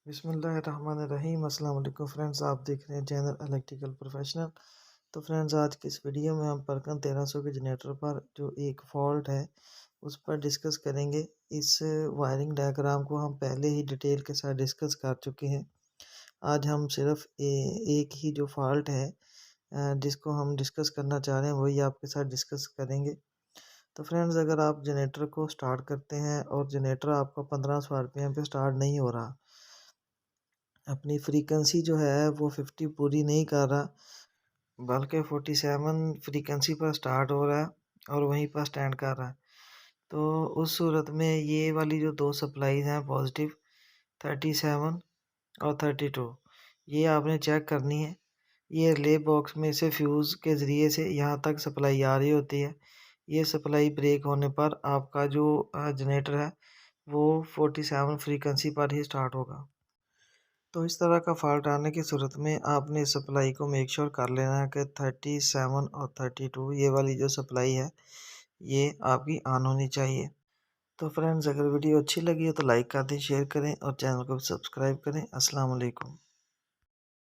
बिस्मिल्लाहिर्रहमानिर्रहीम। अस्सलाम वालेकुम फ्रेंड्स, आप देख रहे हैं चैनल इलेक्ट्रिकल प्रोफेशनल। तो फ्रेंड्स, आज की इस वीडियो में हम परकन 1300 के जनरेटर पर जो एक फ़ॉल्ट है उस पर डिस्कस करेंगे। इस वायरिंग डायग्राम को हम पहले ही डिटेल के साथ डिस्कस कर चुके हैं। आज हम सिर्फ एक ही जो फॉल्ट है जिसको हम डिस्कस करना चाह रहे हैं वही आपके साथ डिस्कस करेंगे। तो फ्रेंड्स, अगर आप जनरेटर को स्टार्ट करते हैं और जनरेटर आपका 1500 आरपीएम पे स्टार्ट नहीं हो रहा, अपनी फ्रीक्वेंसी जो है वो 50 पूरी नहीं कर रहा, बल्कि 47 फ्रीक्वेंसी पर स्टार्ट हो रहा है और वहीं पर स्टैंड कर रहा है, तो उस सूरत में ये वाली जो दो सप्लाईज हैं पॉजिटिव 37 और 32, ये आपने चेक करनी है। ये रिले बॉक्स में से फ्यूज़ के ज़रिए से यहाँ तक सप्लाई आ रही होती है। ये सप्लाई ब्रेक होने पर आपका जो जनरेटर है वो 47 फ्रीक्वेंसी पर ही स्टार्ट होगा। तो इस तरह का फॉल्ट आने की सूरत में आपने सप्लाई को मेक श्योर कर लेना है कि 37 और 32 ये वाली जो सप्लाई है ये आपकी ऑन होनी चाहिए। तो फ्रेंड्स, अगर वीडियो अच्छी लगी हो तो लाइक कर दें, शेयर करें और चैनल को सब्सक्राइब करें। अस्सलाम वालेकुम।